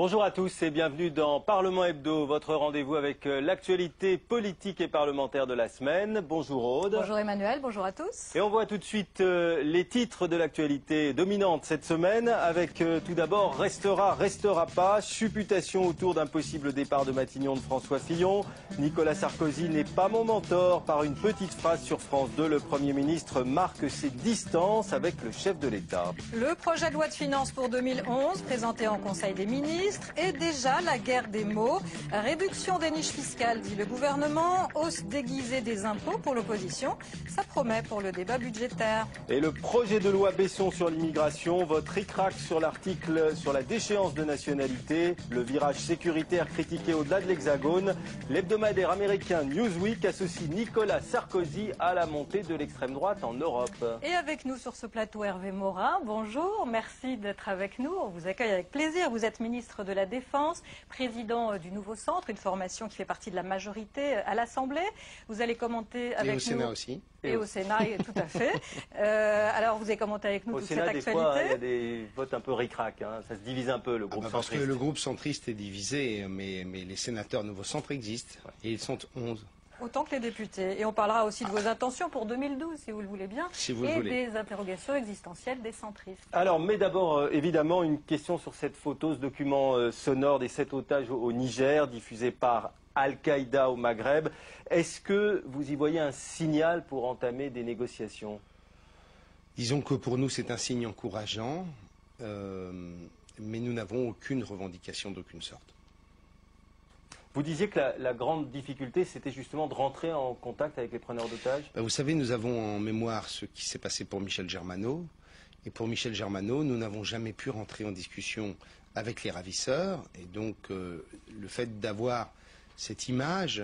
Bonjour à tous et bienvenue dans Parlement Hebdo, votre rendez-vous avec l'actualité politique et parlementaire de la semaine. Bonjour Aude. Bonjour Emmanuel, bonjour à tous. Et on voit tout de suite les titres de l'actualité dominante cette semaine avec tout d'abord restera pas, supputation autour d'un possible départ de Matignon de François Fillon. Nicolas Sarkozy n'est pas mon mentor. Par une petite phrase sur France 2, le Premier ministre marque ses distances avec le chef de l'État. Le projet de loi de finances pour 2011 présenté en Conseil des ministres. Et déjà la guerre des mots. Réduction des niches fiscales, dit le gouvernement. Hausse déguisée des impôts pour l'opposition. Ça promet pour le débat budgétaire. Et le projet de loi Besson sur l'immigration. Vote ric-rac sur l'article sur la déchéance de nationalité. Le virage sécuritaire critiqué au-delà de l'Hexagone. L'hebdomadaire américain Newsweek associe Nicolas Sarkozy à la montée de l'extrême droite en Europe. Et avec nous sur ce plateau Hervé Morin. Bonjour, merci d'être avec nous. On vous accueille avec plaisir. Vous êtes ministre de la Défense, président du Nouveau Centre, une formation qui fait partie de la majorité à l'Assemblée. Vous allez commenter avec nous. Et au Sénat aussi. Et au Sénat, tout à fait. Alors, vous avez commenté avec nous toute cette actualité. Au Sénat, des fois, il y a des votes un peu ric-rac. Ça se divise un peu, le groupe centriste. Parce que le groupe centriste est divisé, mais les sénateurs Nouveau Centre existent. Et ils sont 11. Autant que les députés. Et on parlera aussi de vos intentions pour 2012, si vous le voulez bien. Si vous le voulez. Et des interrogations existentielles des centristes. Alors, mais d'abord, évidemment, une question sur cette photo, ce document sonore des 7 otages au Niger, diffusé par Al-Qaïda au Maghreb. Est-ce que vous y voyez un signal pour entamer des négociations? Disons que pour nous, c'est un signe encourageant, mais nous n'avons aucune revendication d'aucune sorte. Vous disiez que la grande difficulté, c'était justement de rentrer en contact avec les preneurs d'otages. Vous savez, nous avons en mémoire ce qui s'est passé pour Michel Germano. Et pour Michel Germano, nous n'avons jamais pu rentrer en discussion avec les ravisseurs. Et donc, le fait d'avoir cette image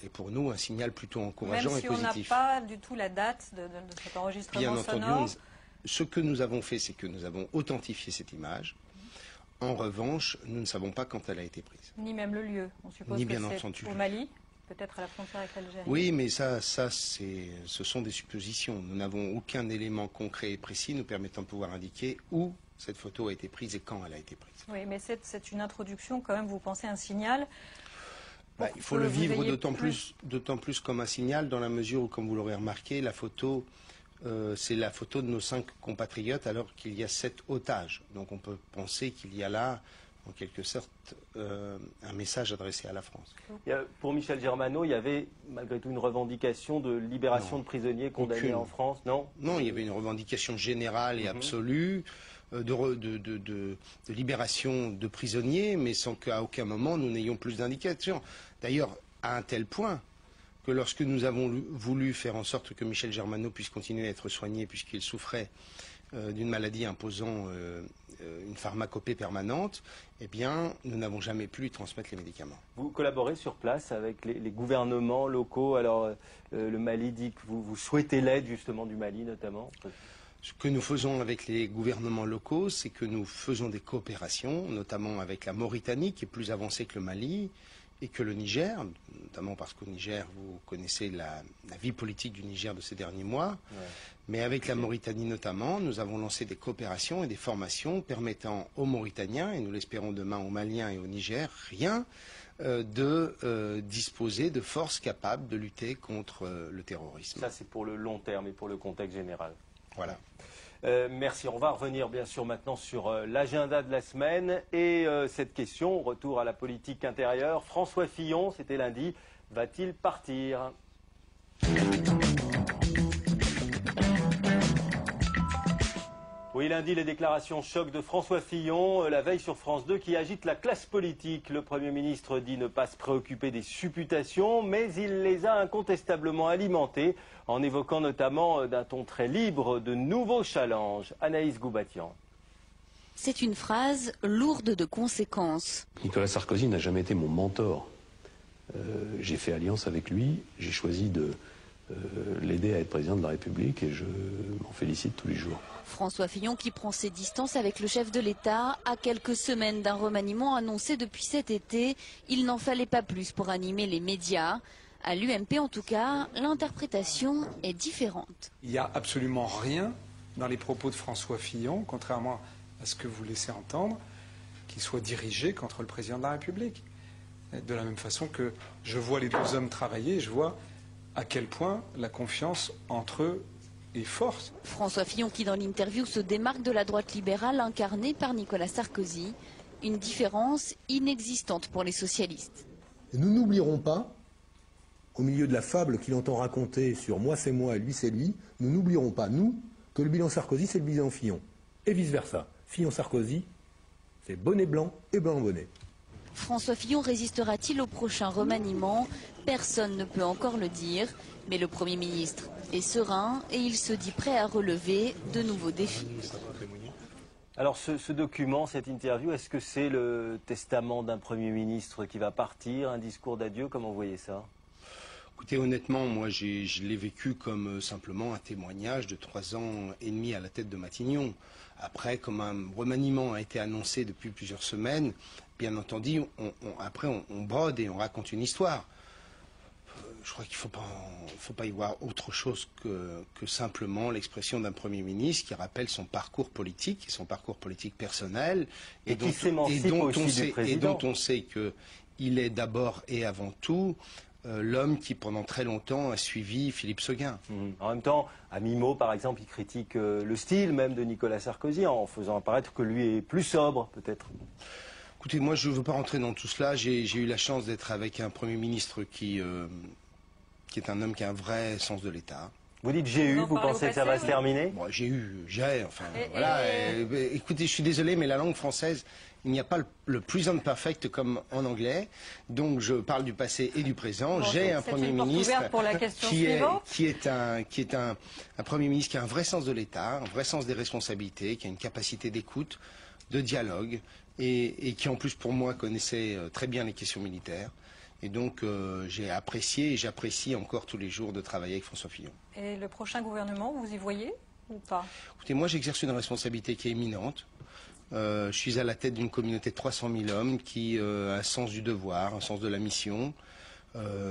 est pour nous un signal plutôt encourageant et positif. Même si on n'a pas du tout la date de cet enregistrement sonore. Bien entendu, ce que nous avons fait, c'est que nous avons authentifié cette image. En revanche, nous ne savons pas quand elle a été prise. Ni même le lieu. On suppose que c'est au Mali, peut-être à la frontière avec l'Algérie. Oui, mais ce sont des suppositions. Nous n'avons aucun élément concret et précis nous permettant de pouvoir indiquer où cette photo a été prise et quand elle a été prise. Oui, mais c'est une introduction, quand même, vous pensez, un signal. Il faut le vivre d'autant plus comme un signal, dans la mesure où, comme vous l'aurez remarqué, la photo... c'est la photo de nos 5 compatriotes alors qu'il y a 7 otages. Donc on peut penser qu'il y a là, en quelque sorte, un message adressé à la France. Pour Michel Germano, il y avait malgré tout une revendication de libération de prisonniers condamnés en France, non? Non, il y avait une revendication générale et absolue de libération de prisonniers, mais sans qu'à aucun moment nous n'ayons plus d'indications. D'ailleurs, à un tel point que lorsque nous avons voulu faire en sorte que Michel Germano puisse continuer à être soigné puisqu'il souffrait d'une maladie imposant une pharmacopée permanente, eh bien, nous n'avons jamais pu lui transmettre les médicaments. Vous collaborez sur place avec les gouvernements locaux. Alors, le Mali dit que vous souhaitez l'aide justement du Mali notamment. Ce que nous faisons avec les gouvernements locaux, c'est que nous faisons des coopérations, notamment avec la Mauritanie, qui est plus avancée que le Mali, et que le Niger, notamment parce qu'au Niger, vous connaissez la vie politique du Niger de ces derniers mois, mais avec la Mauritanie notamment, nous avons lancé des coopérations et des formations permettant aux Mauritaniens, et nous l'espérons demain aux Maliens et au Niger, de disposer de forces capables de lutter contre le terrorisme. Ça, c'est pour le long terme et pour le contexte général. Voilà. Merci. On va revenir bien sûr maintenant sur l'agenda de la semaine et cette question, retour à la politique intérieure. François Fillon, c'était lundi, va-t-il partir ? Oui, lundi, les déclarations choc de François Fillon, la veille sur France 2, qui agite la classe politique. Le Premier ministre dit ne pas se préoccuper des supputations, mais il les a incontestablement alimentées, en évoquant notamment d'un ton très libre de nouveaux challenges. Anaïs Goubatian. C'est une phrase lourde de conséquences. Nicolas Sarkozy n'a jamais été mon mentor. J'ai fait alliance avec lui, j'ai choisi de l'aider à être président de la République et je m'en félicite tous les jours. François Fillon qui prend ses distances avec le chef de l'État à quelques semaines d'un remaniement annoncé depuis cet été. Il n'en fallait pas plus pour animer les médias. À l'UMP en tout cas, l'interprétation est différente. Il n'y a absolument rien dans les propos de François Fillon, contrairement à ce que vous laissez entendre, qu'il soit dirigé contre le président de la République. De la même façon que je vois les deux hommes travailler, je vois à quel point la confiance entre eux est forte. François Fillon qui dans l'interview se démarque de la droite libérale incarnée par Nicolas Sarkozy. Une différence inexistante pour les socialistes. Et nous n'oublierons pas, au milieu de la fable qu'il entend raconter sur moi c'est moi et lui c'est lui, nous n'oublierons pas, nous, que le bilan Sarkozy c'est le bilan Fillon. Et vice-versa. Fillon-Sarkozy, c'est bonnet blanc et blanc bonnet. François Fillon résistera-t-il au prochain remaniement? Personne ne peut encore le dire, mais le Premier ministre est serein et il se dit prêt à relever de nouveaux défis. Alors ce document, cette interview, est-ce que c'est le testament d'un Premier ministre qui va partir, un discours d'adieu? Comment vous voyez ça? Écoutez, honnêtement, moi je l'ai vécu comme simplement un témoignage de 3 ans et demi à la tête de Matignon. Après, comme un remaniement a été annoncé depuis plusieurs semaines, bien entendu, on brode et on raconte une histoire. Je crois qu'il ne faut pas y voir autre chose que simplement l'expression d'un Premier ministre qui rappelle son parcours politique et son parcours politique personnel et dont on sait qu'il est d'abord et avant tout l'homme qui pendant très longtemps a suivi Philippe Séguin. En même temps, à mi-mot, par exemple, il critique le style même de Nicolas Sarkozy en faisant apparaître que lui est plus sobre, peut-être. Écoutez, moi je ne veux pas rentrer dans tout cela. J'ai eu la chance d'être avec un Premier ministre qui est un homme qui a un vrai sens de l'État. Vous dites j'ai eu, vous pensez que ça va se terminer? Bon, voilà. Écoutez, je suis désolé, mais la langue française, il n'y a pas le present perfect comme en anglais. Donc je parle du passé et du présent. J'ai un Premier ministre qui est un Premier ministre qui a un vrai sens de l'État, un vrai sens des responsabilités, qui a une capacité d'écoute, de dialogue, et qui en plus pour moi connaissait très bien les questions militaires. Et donc j'ai apprécié et j'apprécie encore tous les jours de travailler avec François Fillon. Et le prochain gouvernement, vous y voyez ou pas? Écoutez, moi j'exerce une responsabilité qui est éminente. Je suis à la tête d'une communauté de 300 000 hommes qui a un sens du devoir, un sens de la mission.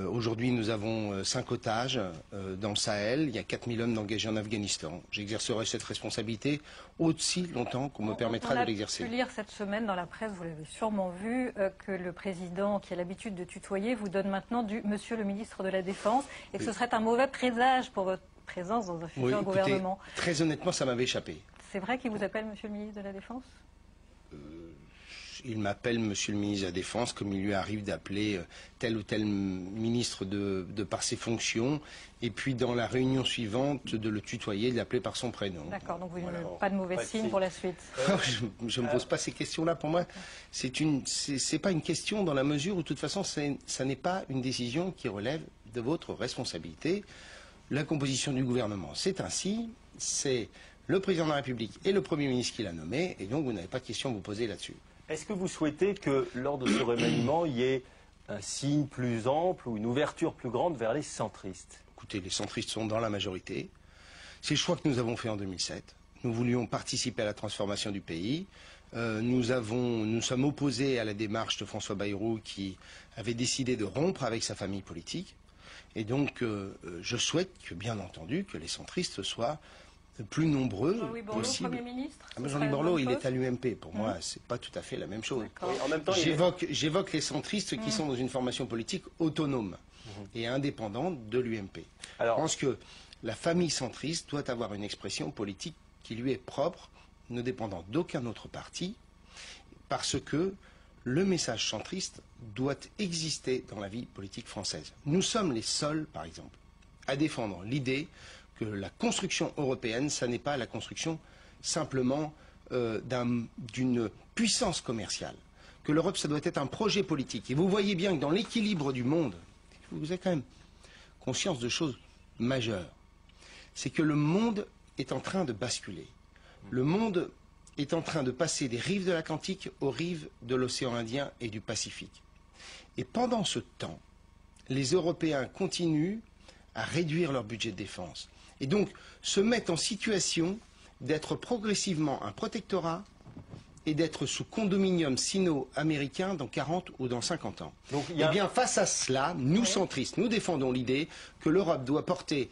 Aujourd'hui, nous avons 5 otages dans le Sahel. Il y a 4 000 hommes engagés en Afghanistan. J'exercerai cette responsabilité aussi longtemps qu'on me permettra de l'exercer. On a pu lire cette semaine dans la presse, vous l'avez sûrement vu, que le président, qui a l'habitude de tutoyer, vous donne maintenant du Monsieur le ministre de la Défense et que ce serait un mauvais présage pour votre présence dans un futur gouvernement. Très honnêtement, ça m'avait échappé. C'est vrai qu'il vous appelle Monsieur le ministre de la Défense? Il m'appelle Monsieur le ministre de la Défense, comme il lui arrive d'appeler tel ou tel ministre de par ses fonctions, et puis dans la réunion suivante de le tutoyer, de l'appeler par son prénom. D'accord, donc vous n'avez pas de mauvais signe pour la suite. Je ne me pose pas ces questions-là. Pour moi, c'est pas une question dans la mesure où, de toute façon, ça n'est pas une décision qui relève de votre responsabilité. La composition du gouvernement, c'est ainsi, c'est le président de la République et le Premier ministre qui l'a nommé, et donc vous n'avez pas de questions à vous poser là-dessus. Est-ce que vous souhaitez que lors de ce remaniement, il y ait un signe plus ample ou une ouverture plus grande vers les centristes? Écoutez, les centristes sont dans la majorité. C'est le choix que nous avons fait en 2007. Nous voulions participer à la transformation du pays. Nous sommes opposés à la démarche de François Bayrou qui avait décidé de rompre avec sa famille politique. Et donc, je souhaite que, bien entendu, que les centristes soient plus nombreux possible. Premier ministre, Jean-Louis Borloo, il est à l'UMP. Pour moi, c'est pas tout à fait la même chose. Oui, en même temps, j'évoque les centristes qui sont dans une formation politique autonome et indépendante de l'UMP. Je pense que la famille centriste doit avoir une expression politique qui lui est propre, ne dépendant d'aucun autre parti, parce que le message centriste doit exister dans la vie politique française. Nous sommes les seuls, par exemple, à défendre l'idée que la construction européenne, ça n'est pas la construction simplement d'une puissance commerciale. Que l'Europe, ça doit être un projet politique. Et vous voyez bien que dans l'équilibre du monde, vous avez quand même conscience de choses majeures. C'est que le monde est en train de basculer. Le monde est en train de passer des rives de l'Atlantique aux rives de l'océan Indien et du Pacifique. Et pendant ce temps, les Européens continuent à réduire leur budget de défense. Et donc se mettent en situation d'être progressivement un protectorat et d'être sous condominium sino-américain dans 40 ou dans 50 ans. Donc, Eh bien, face à cela, nous centristes, nous défendons l'idée que l'Europe doit porter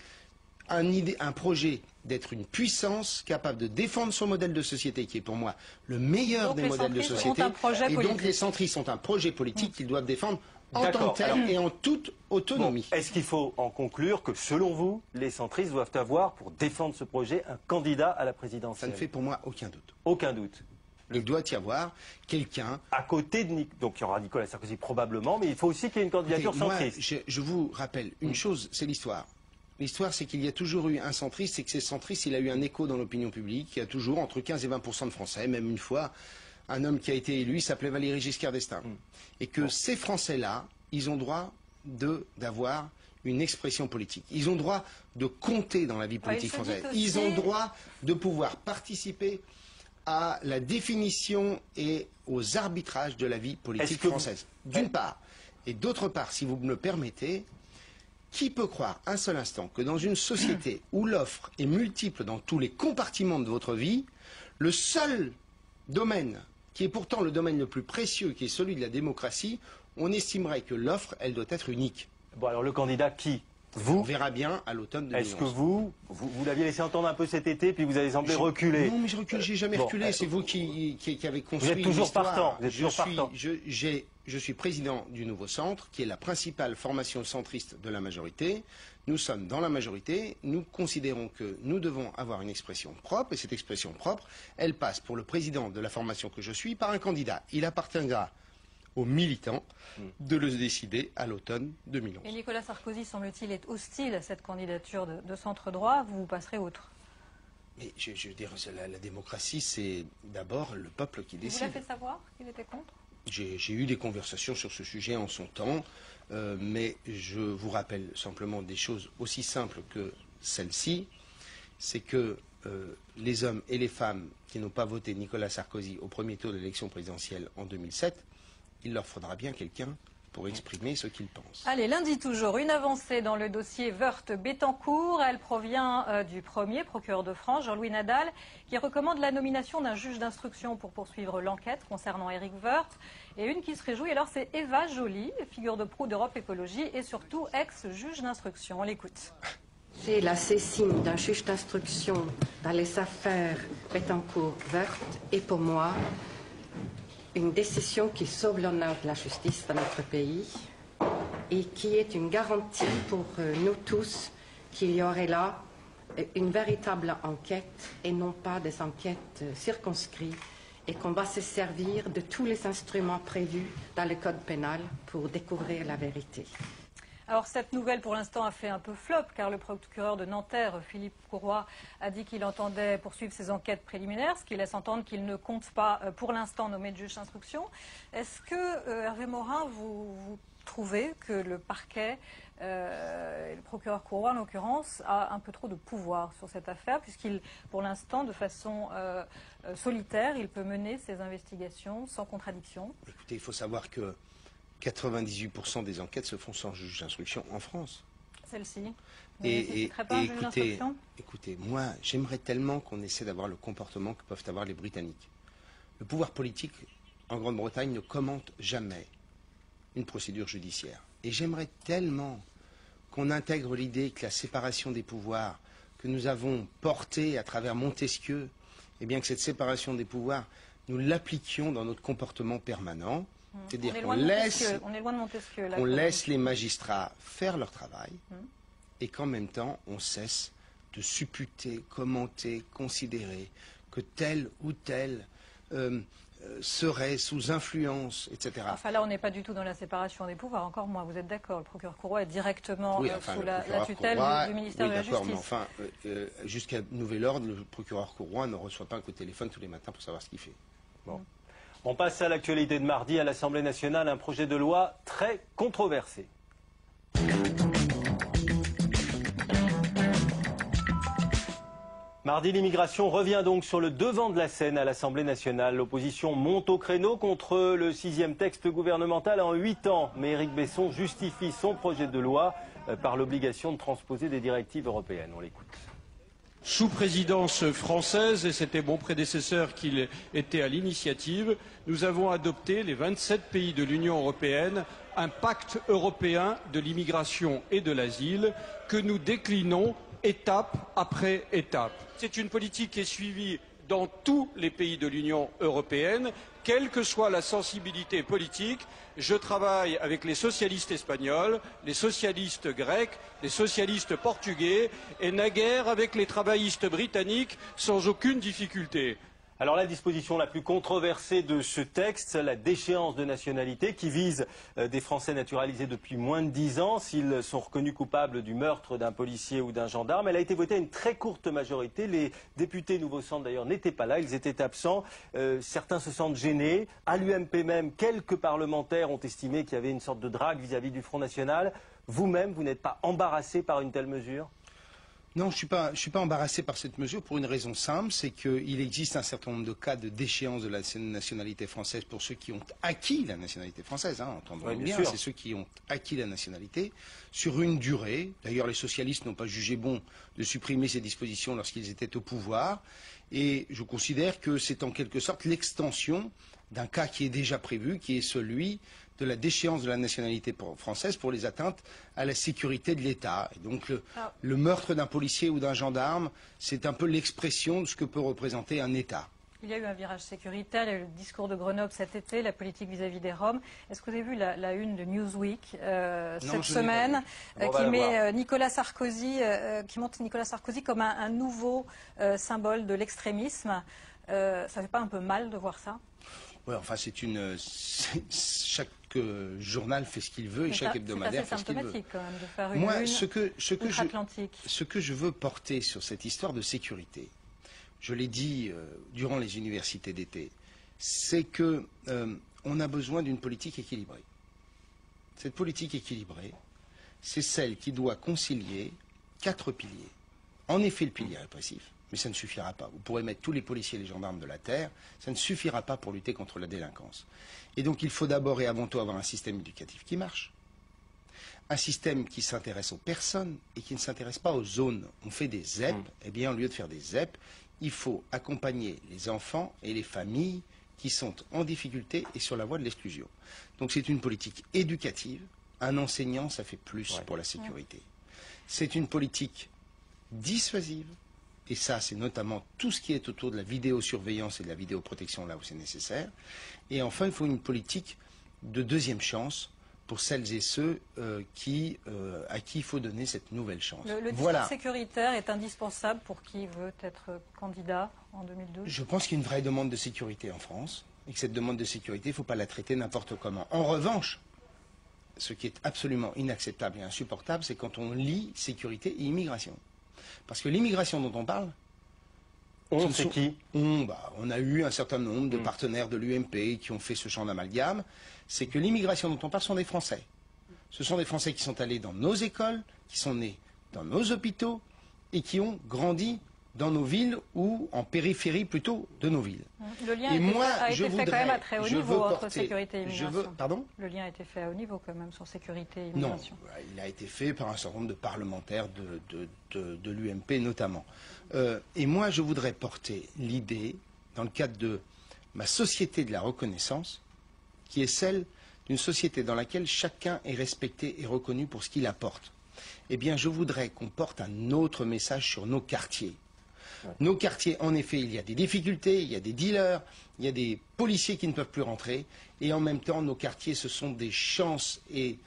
un projet d'être une puissance capable de défendre son modèle de société, qui est pour moi le meilleur des modèles de société. Et donc les centristes sont un projet politique qu'ils doivent défendre en tant que tel et en toute autonomie. Bon, est-ce qu'il faut en conclure que, selon vous, les centristes doivent avoir, pour défendre ce projet, un candidat à la présidentielle? Ça ne fait pour moi aucun doute. Aucun doute. Il doit y avoir quelqu'un... À côté de donc il y aura Nicolas Sarkozy probablement, mais il faut aussi qu'il y ait une candidature centriste. Je vous rappelle une chose, c'est l'histoire. L'histoire, c'est qu'il y a toujours eu un centriste, et que ces centristes, il a eu un écho dans l'opinion publique. Il y a toujours entre 15 et 20% de Français, même une fois, un homme qui a été élu, il s'appelait Valéry Giscard d'Estaing. Et que ces Français-là, ils ont droit d'avoir une expression politique. Ils ont droit de compter dans la vie politique française. Ils ont droit de pouvoir participer à la définition et aux arbitrages de la vie politique française. D'une part. Et d'autre part, si vous me le permettez, qui peut croire un seul instant que dans une société où l'offre est multiple dans tous les compartiments de votre vie, le seul domaine, qui est pourtant le domaine le plus précieux, qui est celui de la démocratie, on estimerait que l'offre, elle doit être unique. Bon, alors le candidat qui? Vous? On verra bien à l'automne 2011. Est-ce que vous l'aviez laissé entendre un peu cet été, puis vous avez semblé reculer? Non, mais je recule, j'ai jamais reculé. C'est vous qui avez construit. Vous êtes toujours partant. Vous êtes toujours partant. Je suis président du Nouveau Centre, qui est la principale formation centriste de la majorité. Nous sommes dans la majorité. Nous considérons que nous devons avoir une expression propre, et cette expression propre, elle passe pour le président de la formation que je suis par un candidat. Il appartiendra aux militants de le décider à l'automne 2011. Et Nicolas Sarkozy, semble-t-il, est hostile à cette candidature de centre-droit. Vous passerez outre? Mais je veux dire, la démocratie, c'est d'abord le peuple qui décide. Vous l'avez fait savoir qu'il était contre? J'ai eu des conversations sur ce sujet en son temps, mais je vous rappelle simplement des choses aussi simples que celle-ci, c'est que les hommes et les femmes qui n'ont pas voté Nicolas Sarkozy au premier tour de l'élection présidentielle en 2007, il leur faudra bien quelqu'un pour exprimer ce qu'ils pensent. Allez, lundi toujours, une avancée dans le dossier Woerth-Bettencourt. Elle provient du premier procureur de France, Jean-Louis Nadal, qui recommande la nomination d'un juge d'instruction pour poursuivre l'enquête concernant Éric Woerth. Et une qui se réjouit, alors c'est Eva Joly, figure de proue d'Europe Écologie et surtout ex-juge d'instruction. On l'écoute. C'est la saisine d'un juge d'instruction dans les affaires Bettencourt-Woerth et pour moi une décision qui sauve l'honneur de la justice dans notre pays et qui est une garantie pour nous tous qu'il y aurait là une véritable enquête et non pas des enquêtes circonscrites et qu'on va se servir de tous les instruments prévus dans le code pénal pour découvrir la vérité. Alors cette nouvelle pour l'instant a fait un peu flop car le procureur de Nanterre, Philippe Courroy, a dit qu'il entendait poursuivre ses enquêtes préliminaires, ce qui laisse entendre qu'il ne compte pas pour l'instant nommer de juge d'instruction. Est-ce que Hervé Morin, vous trouvez que le parquet, le procureur Courroy en l'occurrence, a un peu trop de pouvoir sur cette affaire puisqu'il, pour l'instant, de façon solitaire, il peut mener ses investigations sans contradiction? Écoutez, il faut savoir que 98% des enquêtes se font sans juge d'instruction en France. Celle-ci. Et écoutez, moi, j'aimerais tellement qu'on essaie d'avoir le comportement que peuvent avoir les Britanniques. Le pouvoir politique en Grande-Bretagne ne commente jamais une procédure judiciaire. Et j'aimerais tellement qu'on intègre l'idée que la séparation des pouvoirs que nous avons portée à travers Montesquieu, eh bien que cette séparation des pouvoirs, nous l'appliquions dans notre comportement permanent. C'est-à-dire qu'on laisse les magistrats faire leur travail et qu'en même temps, on cesse de supputer, commenter, considérer que tel ou tel serait sous influence, etc. Enfin là, on n'est pas du tout dans la séparation des pouvoirs, encore moins, vous êtes d'accord. Le procureur Courroy est directement sous la tutelle du ministère de la Justice. Mais enfin, jusqu'à nouvel ordre, le procureur Courroy ne reçoit pas un coup de téléphone tous les matins pour savoir ce qu'il fait. Bon. On passe à l'actualité de mardi à l'Assemblée nationale, un projet de loi très controversé. Mardi, l'immigration revient donc sur le devant de la scène à l'Assemblée nationale. L'opposition monte au créneau contre le 6e texte gouvernemental en 8 ans. Mais Éric Besson justifie son projet de loi par l'obligation de transposer des directives européennes. On l'écoute. Sous présidence française, et c'était mon prédécesseur qui était à l'initiative, nous avons adopté, les 27 pays de l'Union européenne, un pacte européen de l'immigration et de l'asile que nous déclinons étape après étape. C'est une politique qui est suivie dans tous les pays de l'Union européenne, quelle que soit la sensibilité politique. Je travaille avec les socialistes espagnols, les socialistes grecs, les socialistes portugais et naguère avec les travaillistes britanniques sans aucune difficulté. Alors la disposition la plus controversée de ce texte, la déchéance de nationalité qui vise des Français naturalisés depuis moins de 10 ans s'ils sont reconnus coupables du meurtre d'un policier ou d'un gendarme. Elle a été votée à une très courte majorité. Les députés Nouveau Centre d'ailleurs n'étaient pas là, ils étaient absents. Certains se sentent gênés. À l'UMP même, quelques parlementaires ont estimé qu'il y avait une sorte de drague vis-à-vis du Front National. Vous-même, vous n'êtes pas embarrassé par une telle mesure ? Non, je ne suis pas embarrassé par cette mesure pour une raison simple, c'est qu'il existe un certain nombre de cas de déchéance de la nationalité française pour ceux qui ont acquis la nationalité française, entendons bien, c'est ceux qui ont acquis la nationalité, sur une durée. D'ailleurs, les socialistes n'ont pas jugé bon de supprimer ces dispositions lorsqu'ils étaient au pouvoir, et je considère que c'est en quelque sorte l'extension d'un cas qui est déjà prévu, qui est celui de la déchéance de la nationalité française pour les atteintes à la sécurité de l'État. Et donc le meurtre d'un policier ou d'un gendarme, c'est un peu l'expression de ce que peut représenter un État. Il y a eu un virage sécuritaire, il y a eu le discours de Grenoble cet été, la politique vis-à-vis des Roms. Est-ce que vous avez vu la une de Newsweek cette semaine qui met Nicolas Sarkozy, qui montre Nicolas Sarkozy comme un nouveau symbole de l'extrémisme? Ça fait pas un peu mal de voir ça? Ouais, enfin, chaque journal fait ce qu'il veut et chaque hebdomadaire fait ce qu'il veut. C'est symptomatique quand même de faire une Moi, une ce que je veux porter sur cette histoire de sécurité, je l'ai dit durant les universités d'été, c'est que on a besoin d'une politique équilibrée. Cette politique équilibrée, c'est celle qui doit concilier 4 piliers. En effet, le pilier répressif. Mais ça ne suffira pas. Vous pourrez mettre tous les policiers et les gendarmes de la terre, ça ne suffira pas pour lutter contre la délinquance. Et donc il faut d'abord et avant tout avoir un système éducatif qui marche, un système qui s'intéresse aux personnes et qui ne s'intéresse pas aux zones. On fait des ZEP, eh bien au lieu de faire des ZEP, il faut accompagner les enfants et les familles qui sont en difficulté et sur la voie de l'exclusion. Donc c'est une politique éducative. Un enseignant, ça fait plus pour la sécurité. C'est une politique dissuasive. Et ça, c'est notamment tout ce qui est autour de la vidéosurveillance et de la vidéoprotection là où c'est nécessaire. Et enfin, il faut une politique de deuxième chance pour celles et ceux à qui il faut donner cette nouvelle chance. Le discours sécuritaire est indispensable pour qui veut être candidat en 2012 ? Je pense qu'il y a une vraie demande de sécurité en France et que cette demande de sécurité, il ne faut pas la traiter n'importe comment. En revanche, ce qui est absolument inacceptable et insupportable, c'est quand on lie sécurité et immigration. Parce que l'immigration dont on parle, c'est qui ? On a eu un certain nombre de partenaires de l'UMP qui ont fait ce champ d'amalgame. C'est que l'immigration dont on parle sont des Français. Ce sont des Français qui sont allés dans nos écoles, qui sont nés dans nos hôpitaux et qui ont grandi dans nos villes ou en périphérie plutôt de nos villes. Le lien a été fait quand même à très haut niveau entre sécurité et immigration. Pardon ? Le lien a été fait à haut niveau quand même sur sécurité et immigration. Non, il a été fait par un certain nombre de parlementaires de l'UMP notamment. Et moi, je voudrais porter l'idée, dans le cadre de ma société de la reconnaissance, qui est celle d'une société dans laquelle chacun est respecté et reconnu pour ce qu'il apporte. Eh bien, je voudrais qu'on porte un autre message sur nos quartiers. Nos quartiers, en effet, il y a des difficultés, il y a des dealers, il y a des policiers qui ne peuvent plus rentrer, et en même temps, nos quartiers, ce sont des chances et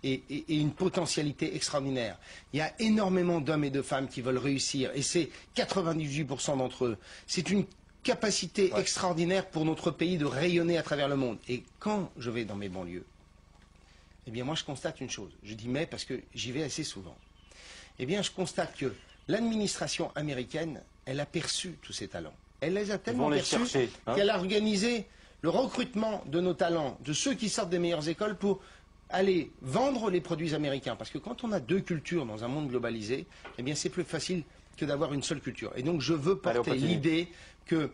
une potentialité extraordinaire. Il y a énormément d'hommes et de femmes qui veulent réussir, et c'est 98% d'entre eux. C'est une capacité extraordinaire pour notre pays de rayonner à travers le monde. Et quand je vais dans mes banlieues, eh bien, moi, je constate une chose. Je dis mais parce que j'y vais assez souvent. Eh bien, je constate que l'administration américaine, elle a perçu tous ces talents. Elle les a tellement perçus qu'elle a organisé le recrutement de nos talents, de ceux qui sortent des meilleures écoles pour aller vendre les produits américains. Parce que quand on a 2 cultures dans un monde globalisé, eh bien, c'est plus facile que d'avoir une seule culture. Et donc, je veux porter l'idée que,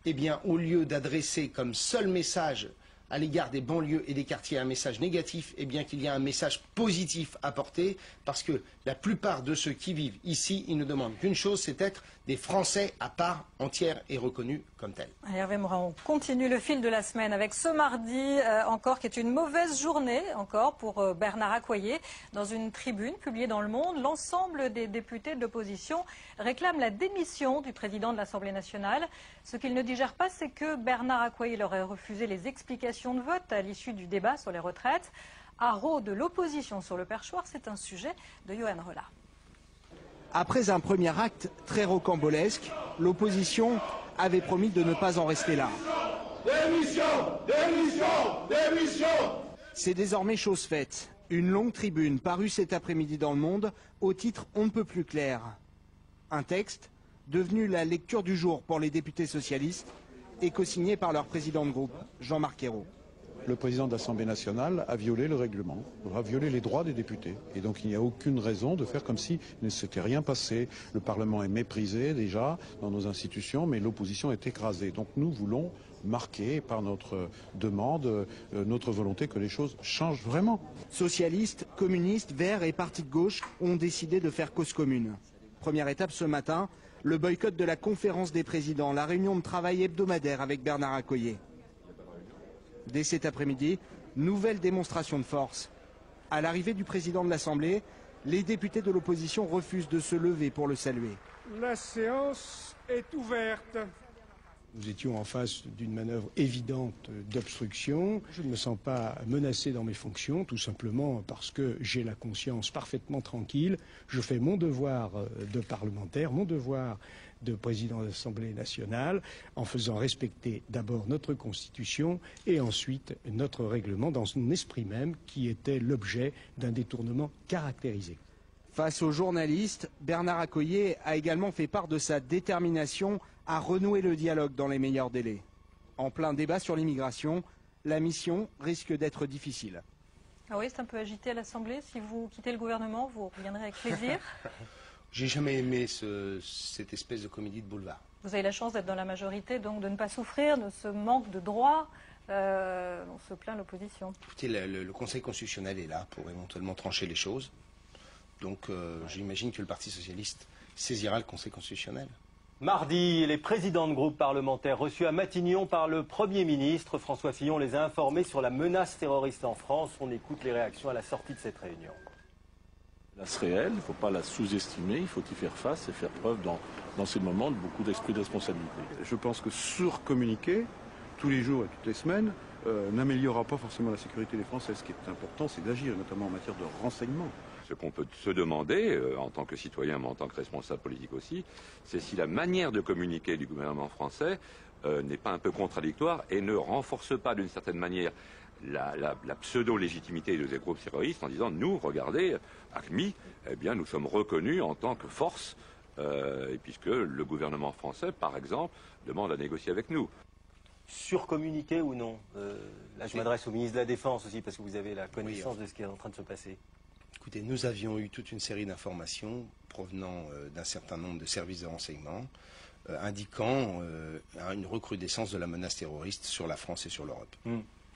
eh bien, au lieu d'adresser comme seul message à l'égard des banlieues et des quartiers un message négatif, eh bien qu'il y a un message positif à porter, parce que la plupart de ceux qui vivent ici, ils ne demandent qu'une chose, c'est être des Français à part entière et reconnus comme tels. Hervé Morin, on continue le fil de la semaine avec ce mardi encore qui est une mauvaise journée encore pour Bernard Accoyer. Dans une tribune publiée dans Le Monde, l'ensemble des députés de l'opposition réclament la démission du président de l'Assemblée nationale. Ce qu'ils ne digèrent pas, c'est que Bernard Accoyer leur ait refusé les explications de vote à l'issue du débat sur les retraites. Haro de l'opposition sur le perchoir, c'est un sujet de Johan Rolla. Après un premier acte très rocambolesque, l'opposition avait promis de ne pas en rester là. Démission ! Démission ! Démission ! C'est désormais chose faite. Une longue tribune parue cet après-midi dans Le Monde, au titre on ne peut plus clair. Un texte devenu la lecture du jour pour les députés socialistes et co-signé par leur président de groupe, Jean-Marc Ayrault. Le président de l'Assemblée nationale a violé le règlement, a violé les droits des députés. Et donc il n'y a aucune raison de faire comme si il ne s'était rien passé. Le Parlement est méprisé déjà dans nos institutions, mais l'opposition est écrasée. Donc nous voulons marquer par notre demande notre volonté que les choses changent vraiment. Socialistes, communistes, verts et partis de gauche ont décidé de faire cause commune. Première étape ce matin, le boycott de la conférence des présidents, la réunion de travail hebdomadaire avec Bernard Accoyer. Dès cet après-midi, nouvelle démonstration de force. À l'arrivée du président de l'Assemblée, les députés de l'opposition refusent de se lever pour le saluer. La séance est ouverte. Nous étions en face d'une manœuvre évidente d'obstruction. Je ne me sens pas menacé dans mes fonctions, tout simplement parce que j'ai la conscience parfaitement tranquille. Je fais mon devoir de parlementaire, mon devoir de président de l'Assemblée nationale, en faisant respecter d'abord notre Constitution et ensuite notre règlement dans son esprit même, qui était l'objet d'un détournement caractérisé. Face aux journalistes, Bernard Accoyer a également fait part de sa détermination à renouer le dialogue dans les meilleurs délais. En plein débat sur l'immigration, la mission risque d'être difficile. Ah oui, c'est un peu agité à l'Assemblée. Si vous quittez le gouvernement, vous reviendrez avec plaisir. J'ai jamais aimé cette espèce de comédie de boulevard. Vous avez la chance d'être dans la majorité, donc de ne pas souffrir de ce manque de droits dont se plaint l'opposition. Écoutez, le Conseil constitutionnel est là pour éventuellement trancher les choses. Donc j'imagine que le Parti socialiste saisira le Conseil constitutionnel. Mardi, les présidents de groupes parlementaires reçus à Matignon par le Premier ministre François Fillon les a informés sur la menace terroriste en France. On écoute les réactions à la sortie de cette réunion. Menace réelle, il ne faut pas la sous-estimer, il faut y faire face et faire preuve dans ces moments de beaucoup d'esprit de responsabilité. Je pense que surcommuniquer tous les jours et toutes les semaines n'améliorera pas forcément la sécurité des Français. Ce qui est important, c'est d'agir, notamment en matière de renseignement. Ce qu'on peut se demander, en tant que citoyen, mais en tant que responsable politique aussi, c'est si la manière de communiquer du gouvernement français n'est pas un peu contradictoire et ne renforce pas d'une certaine manière la pseudo-légitimité de ces groupes terroristes en disant, nous, regardez, ACMI, eh bien, nous sommes reconnus en tant que force, et puisque le gouvernement français, par exemple, demande à négocier avec nous. Surcommuniquer ou non là, je m'adresse au ministre de la Défense aussi, parce que vous avez la connaissance de ce qui est en train de se passer. Écoutez, nous avions eu toute une série d'informations provenant d'un certain nombre de services de renseignement indiquant une recrudescence de la menace terroriste sur la France et sur l'Europe.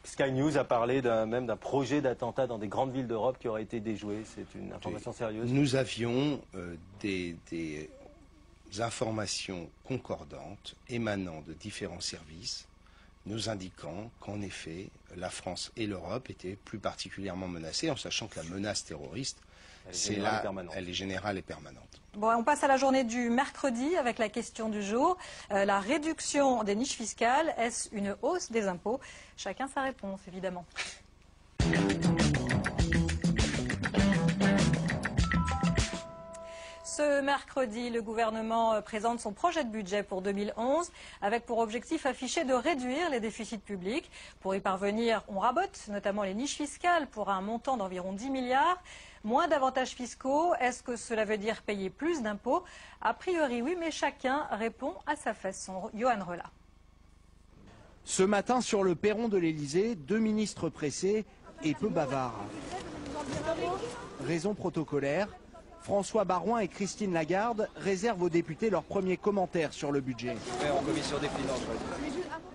Sky News a parlé même d'un projet d'attentat dans des grandes villes d'Europe qui aurait été déjoué. C'est une information sérieuse. Nous avions des informations concordantes émanant de différents services nous indiquant qu'en effet, la France et l'Europe étaient plus particulièrement menacées, en sachant que la menace terroriste, elle est générale et permanente. Bon, on passe à la journée du mercredi avec la question du jour. La réduction des niches fiscales, est-ce une hausse des impôts? Chacun sa réponse, évidemment. Ce mercredi, le gouvernement présente son projet de budget pour 2011 avec pour objectif affiché de réduire les déficits publics. Pour y parvenir, on rabote notamment les niches fiscales pour un montant d'environ 10 milliards. Moins d'avantages fiscaux, est-ce que cela veut dire payer plus d'impôts? A priori oui, mais chacun répond à sa façon. Johan Rolla. Ce matin, sur le perron de l'Élysée, deux ministres pressés et peu bavards. Raison protocolaire. François Baroin et Christine Lagarde réservent aux députés leurs premiers commentaires sur le budget. En commission des finances.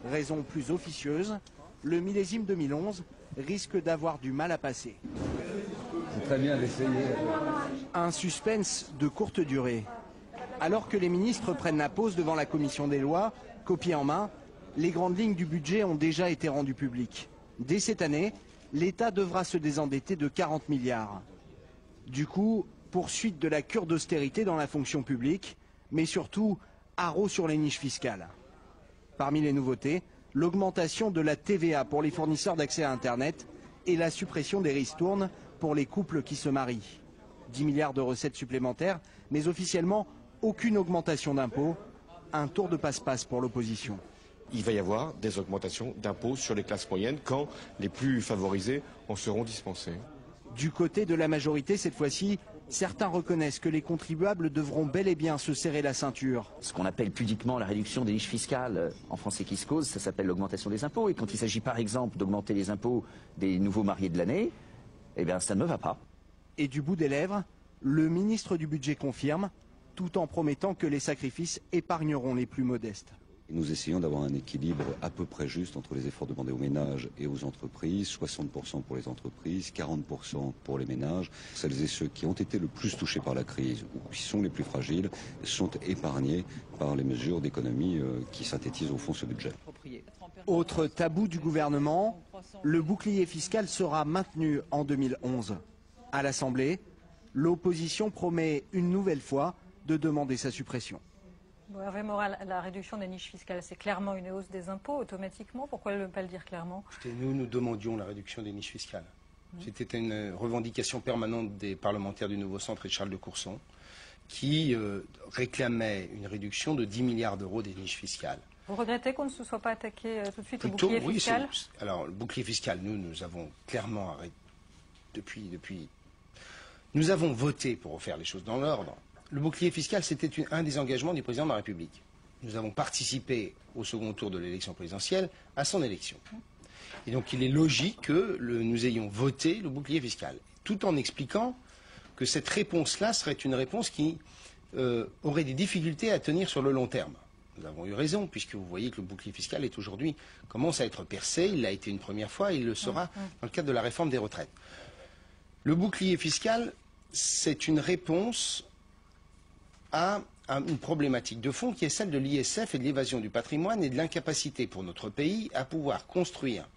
Raison plus officieuse, le millésime 2011 risque d'avoir du mal à passer. C'est très bien d'essayer. Un suspense de courte durée. Alors que les ministres prennent la pause devant la commission des lois, copier en main, les grandes lignes du budget ont déjà été rendues publiques. Dès cette année, l'État devra se désendetter de 40 milliards. Du coup, poursuite de la cure d'austérité dans la fonction publique, mais surtout, haro sur les niches fiscales. Parmi les nouveautés, l'augmentation de la TVA pour les fournisseurs d'accès à Internet et la suppression des ristournes pour les couples qui se marient. 10 milliards de recettes supplémentaires, mais officiellement aucune augmentation d'impôts. Un tour de passe-passe pour l'opposition. Il va y avoir des augmentations d'impôts sur les classes moyennes quand les plus favorisés en seront dispensés. Du côté de la majorité, cette fois-ci, certains reconnaissent que les contribuables devront bel et bien se serrer la ceinture. Ce qu'on appelle pudiquement la réduction des niches fiscales en français qui se cause, ça s'appelle l'augmentation des impôts. Et quand il s'agit par exemple d'augmenter les impôts des nouveaux mariés de l'année, eh bien ça ne me va pas. Et du bout des lèvres, le ministre du Budget confirme, tout en promettant que les sacrifices épargneront les plus modestes. Nous essayons d'avoir un équilibre à peu près juste entre les efforts demandés aux ménages et aux entreprises, 60% pour les entreprises, 40% pour les ménages. Celles et ceux qui ont été le plus touchés par la crise ou qui sont les plus fragiles sont épargnés par les mesures d'économie qui synthétisent au fond ce budget. Autre tabou du gouvernement, le bouclier fiscal sera maintenu en 2011. À l'Assemblée, l'opposition promet une nouvelle fois de demander sa suppression. Bon, Hervé Moral, la réduction des niches fiscales, c'est clairement une hausse des impôts automatiquement. Pourquoi ne pas le dire clairement? Nous demandions la réduction des niches fiscales. C'était une revendication permanente des parlementaires du Nouveau Centre et de Charles de Courson qui réclamaient une réduction de 10 milliards d'euros des niches fiscales. Vous regrettez qu'on ne se soit pas attaqué tout de suite au bouclier fiscal? Alors, le bouclier fiscal, nous avons clairement arrêté depuis. Nous avons voté pour refaire les choses dans l'ordre. Le bouclier fiscal, c'était un des engagements du président de la République. Nous avons participé au second tour de l'élection présidentielle à son élection. Et donc il est logique que nous ayons voté le bouclier fiscal, tout en expliquant que cette réponse-là serait une réponse qui aurait des difficultés à tenir sur le long terme. Nous avons eu raison, puisque vous voyez que le bouclier fiscal est aujourd'hui commence à être percé. Il l'a été une première fois et il le sera dans le cadre de la réforme des retraites. Le bouclier fiscal, c'est une réponse à une problématique de fond qui est celle de l'ISF et de l'évasion du patrimoine et de l'incapacité pour notre pays à pouvoir construire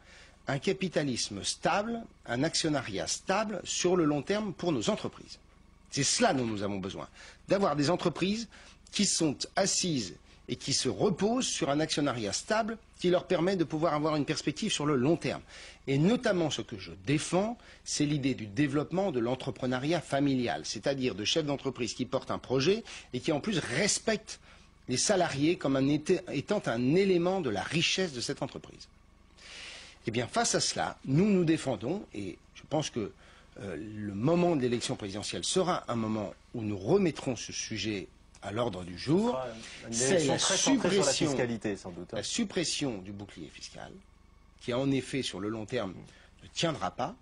un capitalisme stable, un actionnariat stable sur le long terme pour nos entreprises. C'est cela dont nous avons besoin, d'avoir des entreprises qui sont assises et qui se reposent sur un actionnariat stable qui leur permet de pouvoir avoir une perspective sur le long terme. Et notamment ce que je défends, c'est l'idée du développement de l'entrepreneuriat familial, c'est-à-dire de chefs d'entreprise qui portent un projet et qui en plus respectent les salariés comme étant un élément de la richesse de cette entreprise. Eh bien, face à cela, nous défendons, et je pense que le moment de l'élection présidentielle sera un moment où nous remettrons ce sujet à l'ordre du jour, c'est la suppression du bouclier fiscal, qui en effet sur le long terme ne tiendra pas,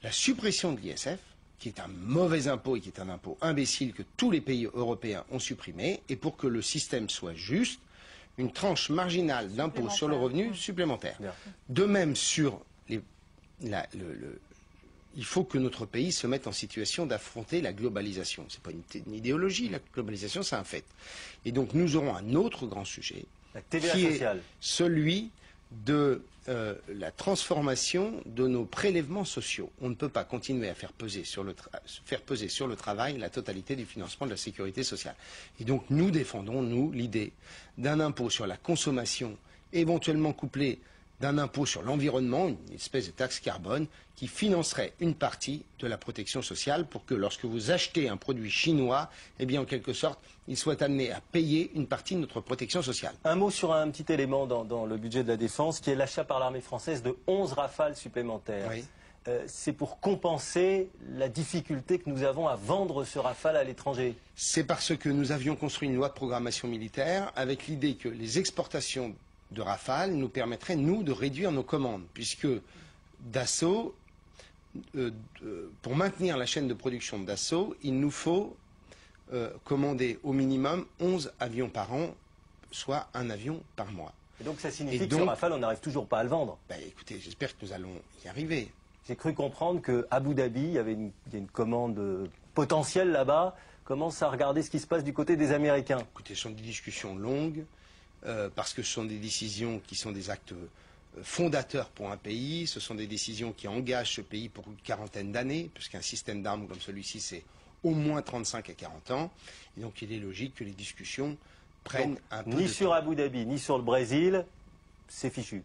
la suppression de l'ISF, qui est un mauvais impôt et qui est un impôt imbécile que tous les pays européens ont supprimé, et pour que le système soit juste, une tranche marginale d'impôt sur le revenu supplémentaire. De même sur il faut que notre pays se mette en situation d'affronter la globalisation. Ce n'est pas une idéologie, la globalisation, c'est un fait. Et donc nous aurons un autre grand sujet, qui est celui de la transformation de nos prélèvements sociaux. On ne peut pas continuer à faire peser sur le travail la totalité du financement de la sécurité sociale. Et donc nous défendons, nous, l'idée d'un impôt sur la consommation, éventuellement couplé d'un impôt sur l'environnement, une espèce de taxe carbone, qui financerait une partie de la protection sociale pour que lorsque vous achetez un produit chinois, eh bien en quelque sorte, il soit amené à payer une partie de notre protection sociale. Un mot sur un petit élément dans le budget de la défense, qui est l'achat par l'armée française de 11 Rafales supplémentaires. Oui. C'est pour compenser la difficulté que nous avons à vendre ce Rafale à l'étranger. C'est parce que nous avions construit une loi de programmation militaire avec l'idée que les exportations de Rafale nous permettrait, nous, de réduire nos commandes, puisque Dassault, pour maintenir la chaîne de production de Dassault, il nous faut commander au minimum 11 avions par an, soit un avion par mois. Et donc ça signifie que ce Rafale, on n'arrive toujours pas à le vendre? Écoutez, j'espère que nous allons y arriver. J'ai cru comprendre qu'à Abu Dhabi, il y a une commande potentielle là-bas, commence à regarder ce qui se passe du côté des Américains. Écoutez, ce sont des discussions longues, parce que ce sont des décisions qui sont des actes fondateurs pour un pays, ce sont des décisions qui engagent ce pays pour une quarantaine d'années, puisqu'un système d'armes comme celui-ci, c'est au moins 35 à 40 ans. Et donc il est logique que les discussions prennent un peu de temps. Ni sur Abu Dhabi, ni sur le Brésil, c'est fichu.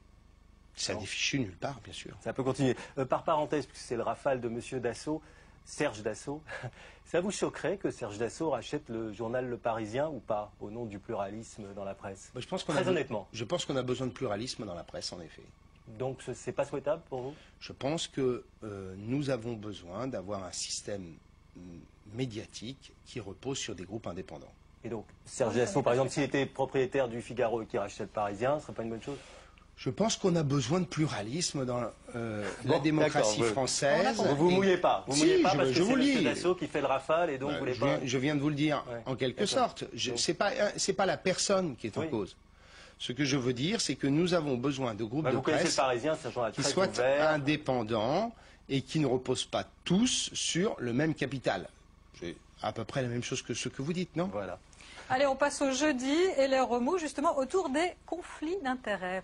Ça n'est fichu nulle part, bien sûr. Ça peut continuer. Par parenthèse, puisque c'est le Rafale de M. Dassault, Serge Dassault, ça vous choquerait que Serge Dassault rachète le journal Le Parisien ou pas, au nom du pluralisme dans la presse? Très honnêtement. Je pense qu'on a besoin de pluralisme dans la presse, en effet. Donc c'est pas souhaitable pour vous? Je pense que nous avons besoin d'avoir un système médiatique qui repose sur des groupes indépendants. Et donc, Serge Dassault, par exemple, s'il était propriétaire du Figaro et qui rachetait le Parisien, ce ne serait pas une bonne chose? Je pense qu'on a besoin de pluralisme dans la démocratie française. Vous ne mouillez pas. Vous mouillez pas parce que c'est M. Dassault qui fait le Rafale et donc vous voulez pas... Je viens de vous le dire, en quelque sorte. Ce n'est pas la personne qui est en cause. Ce que je veux dire, c'est que nous avons besoin de groupes de presse qui soient indépendants et qui ne reposent pas tous sur le même capital. C'est à peu près la même chose que ce que vous dites, non? Voilà. Allez, on passe au jeudi et les remous justement autour des conflits d'intérêts.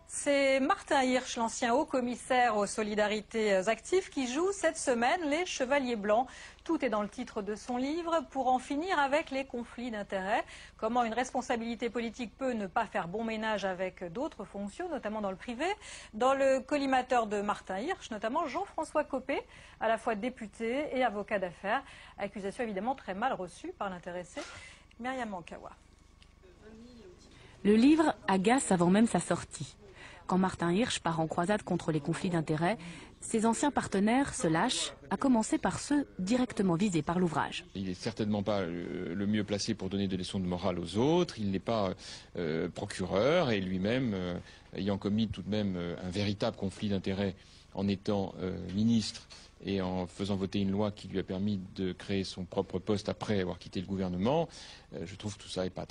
C'est Martin Hirsch, l'ancien haut-commissaire aux solidarités actives, qui joue cette semaine les Chevaliers Blancs. Tout est dans le titre de son livre, pour en finir avec les conflits d'intérêts. Comment une responsabilité politique peut ne pas faire bon ménage avec d'autres fonctions, notamment dans le privé. Dans le collimateur de Martin Hirsch, notamment Jean-François Copé, à la fois député et avocat d'affaires. Accusation évidemment très mal reçue par l'intéressé. Myriam Mankawa. Le livre agace avant même sa sortie. Quand Martin Hirsch part en croisade contre les conflits d'intérêts, ses anciens partenaires se lâchent, à commencer par ceux directement visés par l'ouvrage. Il n'est certainement pas le mieux placé pour donner des leçons de morale aux autres. Il n'est pas procureur et lui-même, ayant commis tout de même un véritable conflit d'intérêts en étant ministre et en faisant voter une loi qui lui a permis de créer son propre poste après avoir quitté le gouvernement, je trouve que tout ça n'est pas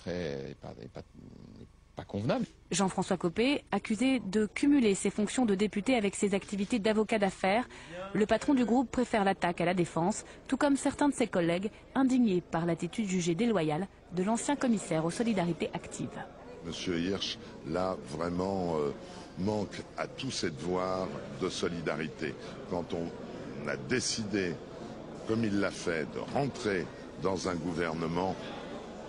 convenable. Jean-François Copé, accusé de cumuler ses fonctions de député avec ses activités d'avocat d'affaires, le patron du groupe préfère l'attaque à la défense, tout comme certains de ses collègues, indignés par l'attitude jugée déloyale de l'ancien commissaire aux solidarités actives. Monsieur Hirsch, là, vraiment, manque à tout ses devoirs de solidarité. Quand on a décidé, comme il l'a fait, de rentrer dans un gouvernement,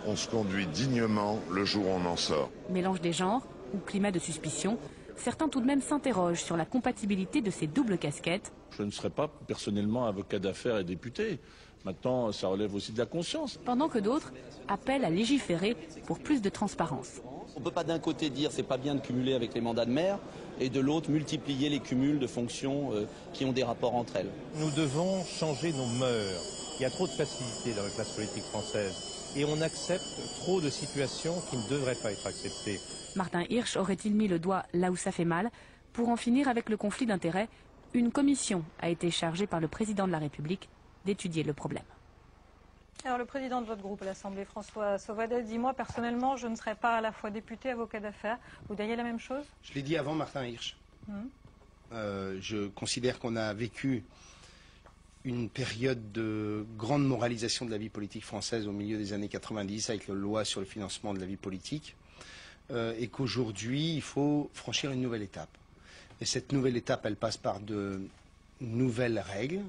on se conduit dignement le jour où on en sort. Mélange des genres ou climat de suspicion, certains tout de même s'interrogent sur la compatibilité de ces doubles casquettes. Je ne serai pas personnellement avocat d'affaires et député. Maintenant, ça relève aussi de la conscience. Pendant que d'autres appellent à légiférer pour plus de transparence. On ne peut pas d'un côté dire c'est pas bien de cumuler avec les mandats de maire et de l'autre multiplier les cumuls de fonctions qui ont des rapports entre elles. Nous devons changer nos mœurs. Il y a trop de facilité dans la classe politique française. Et on accepte trop de situations qui ne devraient pas être acceptées. Martin Hirsch aurait-il mis le doigt là où ça fait mal? Pour en finir avec le conflit d'intérêts, une commission a été chargée par le président de la République d'étudier le problème. Alors le président de votre groupe à l'Assemblée, François Sauvadet, dit « Moi personnellement, je ne serai pas à la fois député, avocat d'affaires ». Vous diriez la même chose? Je l'ai dit avant Martin Hirsch. Je considère qu'on a vécu une période de grande moralisation de la vie politique française au milieu des années 90 avec la loi sur le financement de la vie politique et qu'aujourd'hui il faut franchir une nouvelle étape. Et cette nouvelle étape, elle passe par de nouvelles règles,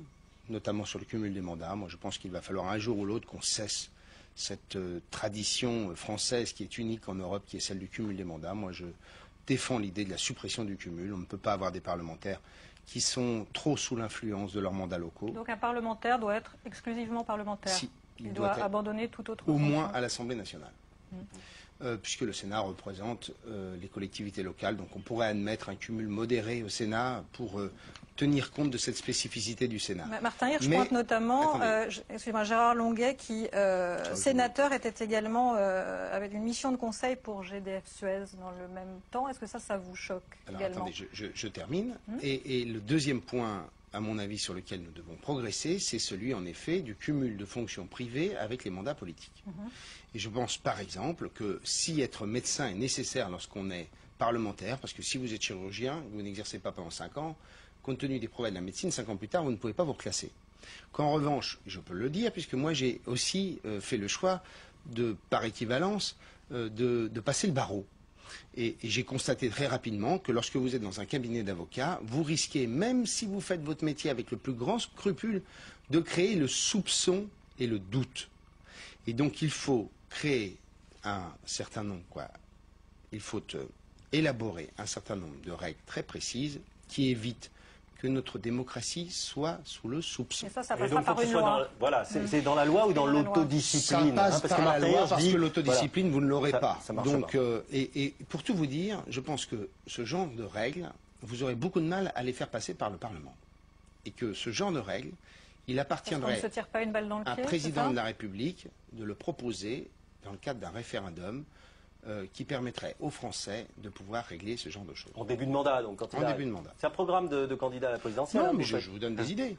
notamment sur le cumul des mandats. Moi je pense qu'il va falloir un jour ou l'autre qu'on cesse cette tradition française qui est unique en Europe, qui est celle du cumul des mandats. Moi je défends l'idée de la suppression du cumul. On ne peut pas avoir des parlementaires qui sont trop sous l'influence de leurs mandats locaux. Donc un parlementaire doit être exclusivement parlementaire. Si, il doit abandonner toute autre au fonction. moins à l'Assemblée nationale. Puisque le Sénat représente les collectivités locales. Donc on pourrait admettre un cumul modéré au Sénat pour tenir compte de cette spécificité du Sénat. Martin Hirsch pointe notamment Gérard Longuet qui, sénateur, était également avec une mission de conseil pour GDF Suez dans le même temps. Est-ce que ça vous choque également? Attendez, je termine. Et le deuxième point à mon avis, sur lequel nous devons progresser, c'est celui, en effet, du cumul de fonctions privées avec les mandats politiques. Et je pense, par exemple, que si être médecin est nécessaire lorsqu'on est parlementaire, parce que si vous êtes chirurgien, vous n'exercez pas pendant 5 ans, compte tenu des progrès de la médecine, 5 ans plus tard, vous ne pouvez pas vous reclasser. Qu'en revanche, je peux le dire, puisque moi j'ai aussi fait le choix, par équivalence, de passer le barreau. Et j'ai constaté très rapidement que lorsque vous êtes dans un cabinet d'avocats, vous risquez, même si vous faites votre métier avec le plus grand scrupule, de créer le soupçon et le doute. Et donc il faut créer un certain nombre, il faut élaborer un certain nombre de règles très précises qui évitent que notre démocratie soit sous le soupçon. Et ça passera par une loi. Voilà, c'est dans la loi ou dans l'autodiscipline. Ça passe parce par la loi, parce que voilà, l'autodiscipline, vous ne l'aurez pas. Ça marche Donc, pas. et pour tout vous dire, je pense que ce genre de règles, vous aurez beaucoup de mal à les faire passer par le Parlement. Et que ce genre de règles, il appartiendrait ne se tire pas une balle dans le à un pied, président de la République de le proposer dans le cadre d'un référendum qui permettrait aux Français de pouvoir régler ce genre de choses. En début de mandat, donc, quand il En arrive. début de mandat. C'est un programme de candidat à la présidentielle. Non, mais je vous donne des idées.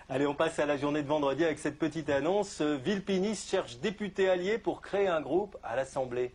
Allez, on passe à la journée de vendredi avec cette petite annonce. Villepiniste cherche député allié pour créer un groupe à l'Assemblée.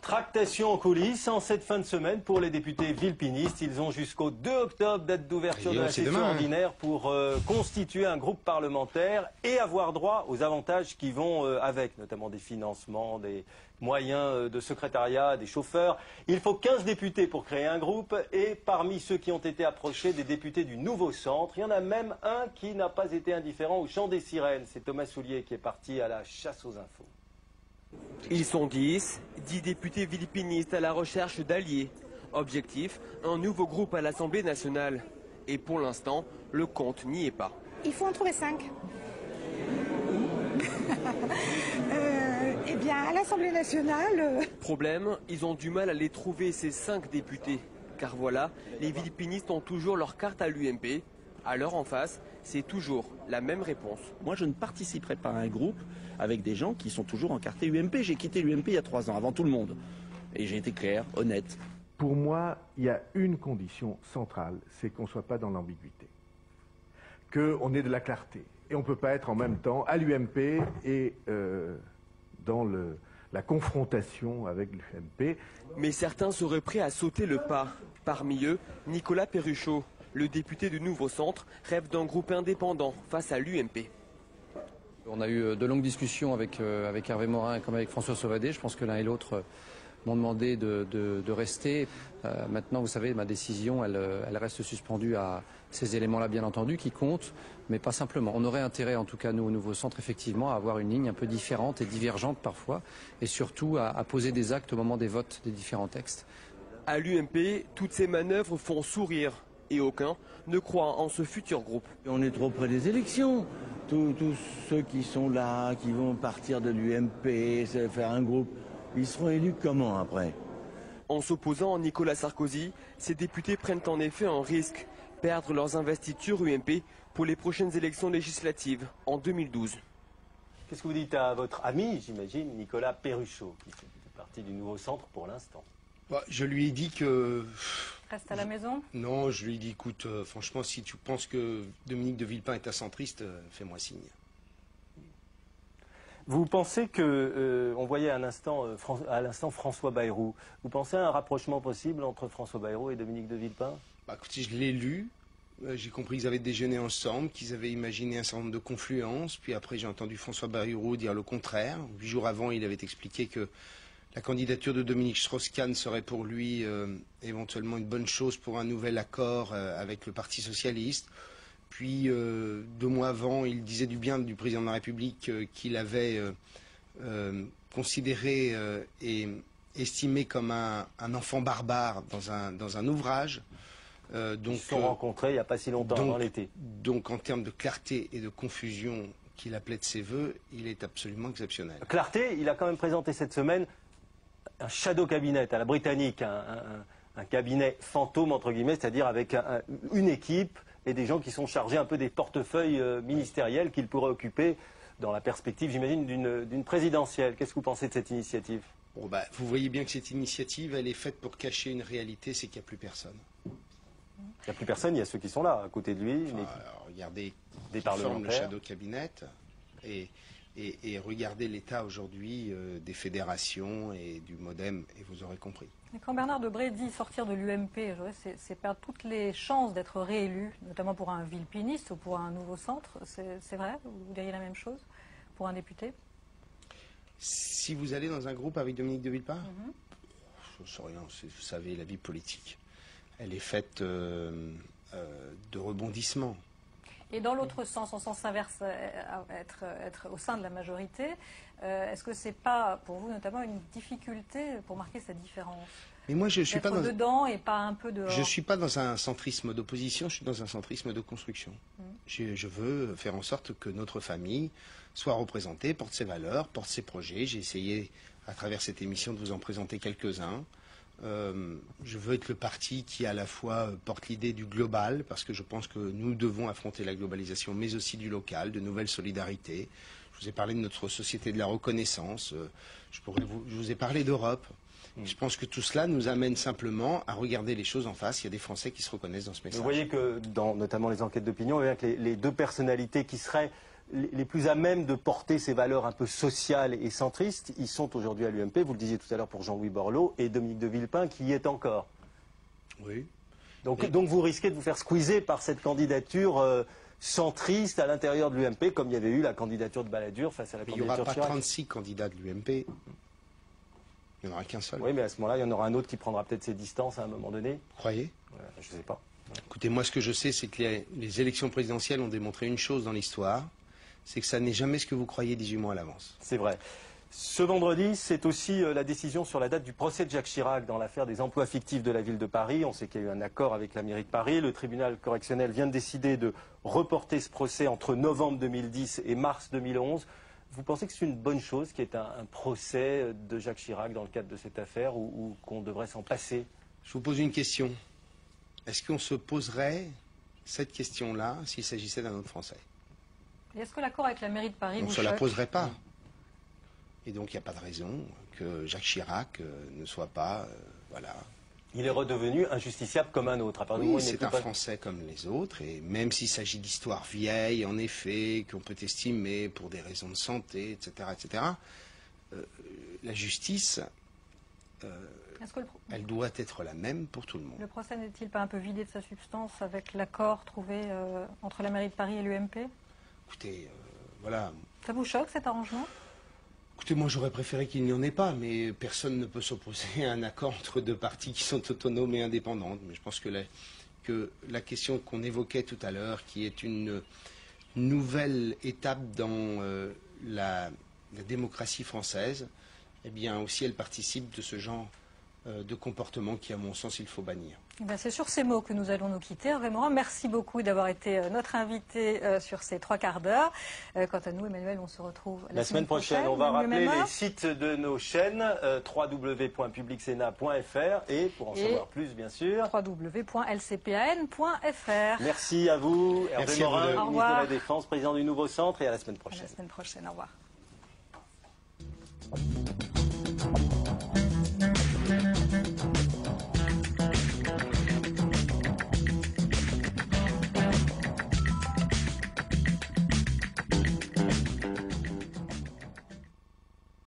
Tractation en coulisses en cette fin de semaine pour les députés villepinistes. Ils ont jusqu'au 2 octobre, date d'ouverture de la session ordinaire, pour constituer un groupe parlementaire et avoir droit aux avantages qui vont avec, notamment des financements, des moyens de secrétariat, des chauffeurs. Il faut 15 députés pour créer un groupe et parmi ceux qui ont été approchés, des députés du Nouveau Centre, il y en a même un qui n'a pas été indifférent au chant des sirènes. C'est Thomas Soulier qui est parti à la chasse aux infos. Ils sont 10 députés villepininistes à la recherche d'alliés. Objectif, un nouveau groupe à l'Assemblée nationale. Et pour l'instant, le compte n'y est pas. Il faut en trouver 5. Eh bien, à l'Assemblée nationale... Problème, ils ont du mal à les trouver, ces 5 députés. Car voilà, les villepininistes ont toujours leur carte à l'UMP. Alors en face, c'est toujours la même réponse. Moi, je ne participerai pas à un groupe avec des gens qui sont toujours encartés UMP. J'ai quitté l'UMP il y a 3 ans, avant tout le monde. Et j'ai été clair, honnête. Pour moi, il y a une condition centrale, c'est qu'on ne soit pas dans l'ambiguïté. Qu'on ait de la clarté. Et on ne peut pas être en même temps à l'UMP et dans la confrontation avec l'UMP. Mais certains seraient prêts à sauter le pas. Parmi eux, Nicolas Perruchot. Le député du Nouveau Centre rêve d'un groupe indépendant face à l'UMP. On a eu de longues discussions avec Hervé Morin comme avec François Sauvadet. Je pense que l'un et l'autre m'ont demandé de rester. Maintenant, vous savez, ma décision, elle reste suspendue à ces éléments-là, bien entendu, qui comptent, mais pas simplement. On aurait intérêt, en tout cas, nous, au Nouveau Centre, effectivement, à avoir une ligne un peu différente et divergente parfois, et surtout à poser des actes au moment des votes des différents textes. À l'UMP, toutes ces manœuvres font sourire. Et aucun ne croit en ce futur groupe. On est trop près des élections. Tous ceux qui sont là, qui vont partir de l'UMP, faire un groupe, ils seront élus comment après? En s'opposant à Nicolas Sarkozy, ces députés prennent en effet un risque, perdre leurs investitures UMP pour les prochaines élections législatives en 2012. Qu'est-ce que vous dites à votre ami, j'imagine, Nicolas Perruchot, qui fait partie du Nouveau Centre pour l'instant? Je lui ai dit que... Reste à la maison? Non, je lui ai dit, écoute, franchement, si tu penses que Dominique de Villepin est un centriste, fais-moi signe. Vous pensez que, on voyait à l'instant François Bayrou, vous pensez à un rapprochement possible entre François Bayrou et Dominique de Villepin? Écoutez, je l'ai lu, j'ai compris qu'ils avaient déjeuné ensemble, qu'ils avaient imaginé un certain nombre de confluences, puis après j'ai entendu François Bayrou dire le contraire. 8 jours avant, il avait expliqué que la candidature de Dominique Strauss-Kahn serait pour lui éventuellement une bonne chose pour un nouvel accord avec le Parti socialiste. Puis 2 mois avant, il disait du bien du président de la République qu'il avait considéré et estimé comme un enfant barbare dans un ouvrage. Ils se sont rencontrés il n'y a pas si longtemps, dans l'été. Donc en termes de clarté et de confusion qu'il appelait de ses voeux, il est absolument exceptionnel. Clarté, il a quand même présenté cette semaine un shadow cabinet à la britannique, un cabinet fantôme, entre guillemets, c'est-à-dire avec une équipe et des gens qui sont chargés un peu des portefeuilles ministériels qu'il pourrait occuper dans la perspective, j'imagine, d'une présidentielle. Qu'est-ce que vous pensez de cette initiative? Bon, vous voyez bien que cette initiative, elle est faite pour cacher une réalité, c'est qu'il n'y a plus personne. Il n'y a plus personne, il y a ceux qui sont là, à côté de lui. Regardez des qui forment le parlementaires. shadow cabinet et regardez l'état aujourd'hui des fédérations et du MoDem, et vous aurez compris. Et quand Bernard Debré dit sortir de l'UMP, c'est perdre toutes les chances d'être réélu, notamment pour un villepiniste ou pour un nouveau centre. C'est vrai? Vous diriez la même chose pour un député? Si vous allez dans un groupe avec Dominique de Villepin, je ne sais rien, vous savez, la vie politique, elle est faite de rebondissements. Et dans l'autre sens, en sens inverse, être au sein de la majorité, est-ce que c'est pas, pour vous notamment, une difficulté pour marquer cette différence? Mais moi, je suis pas dans... dedans et pas un peu dehors. Je ne suis pas dans un centrisme d'opposition, je suis dans un centrisme de construction. Je veux faire en sorte que notre famille soit représentée, porte ses valeurs, porte ses projets. J'ai essayé, à travers cette émission, de vous en présenter quelques-uns. Je veux être le parti qui à la fois porte l'idée du global, parce que je pense que nous devons affronter la globalisation, mais aussi du local, de nouvelles solidarités. Je vous ai parlé de notre société de la reconnaissance, je vous ai parlé d'Europe. Je pense que tout cela nous amène simplement à regarder les choses en face. Il y a des Français qui se reconnaissent dans ce message. Vous voyez que dans notamment les enquêtes d'opinion, les deux personnalités qui seraient les plus à même de porter ces valeurs un peu sociales et centristes, ils sont aujourd'hui à l'UMP, vous le disiez tout à l'heure pour Jean-Louis Borloo, et Dominique de Villepin qui y est encore. Oui. Donc vous risquez de vous faire squeezer par cette candidature centriste à l'intérieur de l'UMP, comme il y avait eu la candidature de Balladur face à la candidature de Chirac. Il n'y aura pas 36 candidats de l'UMP. Il n'y en aura qu'un seul. Oui, mais à ce moment-là, il y en aura un autre qui prendra peut-être ses distances à un moment donné. Vous croyez? Je ne sais pas. Écoutez, moi, ce que je sais, c'est que les élections présidentielles ont démontré une chose dans l'histoire, c'est que ça n'est jamais ce que vous croyez 18 mois à l'avance. C'est vrai. Ce vendredi, c'est aussi la décision sur la date du procès de Jacques Chirac dans l'affaire des emplois fictifs de la ville de Paris. On sait qu'il y a eu un accord avec la mairie de Paris. Le tribunal correctionnel vient de décider de reporter ce procès entre novembre 2010 et mars 2011. Vous pensez que c'est une bonne chose qu'il y ait un procès de Jacques Chirac dans le cadre de cette affaire ou qu'on devrait s'en passer? Je vous pose une question. Est-ce qu'on se poserait cette question-là s'il s'agissait d'un autre Français? Est-ce que l'accord avec la mairie de Paris vous choque? On ne se la poserait pas. Et donc il n'y a pas de raison que Jacques Chirac ne soit pas... voilà. Il est redevenu injusticiable comme un autre. Oui, c'est un Français comme les autres, et même s'il s'agit d'histoires vieilles, en effet, qu'on peut estimer pour des raisons de santé, etc., la justice, elle doit être la même pour tout le monde. Le procès n'est-il pas un peu vidé de sa substance avec l'accord trouvé entre la mairie de Paris et l'UMP? Écoutez, voilà. Ça vous choque cet arrangement? Écoutez, moi j'aurais préféré qu'il n'y en ait pas, mais personne ne peut s'opposer à un accord entre deux parties qui sont autonomes et indépendantes. Mais je pense que la question qu'on évoquait tout à l'heure, qui est une nouvelle étape dans la démocratie française, eh bien aussi elle participe de ce genre de comportement qui, à mon sens, il faut bannir. C'est sur ces mots que nous allons nous quitter. Hervé Morin, merci beaucoup d'avoir été notre invité sur ces 3 quarts d'heure. Quant à nous, Emmanuel, on se retrouve la semaine prochaine. On va rappeler les sites de nos chaînes, www.publicsena.fr et pour en savoir plus, bien sûr, www.lcpan.fr. Merci à vous, Hervé Morin, ministre de la Défense, président du nouveau centre, et à la semaine prochaine. À la semaine prochaine, au revoir.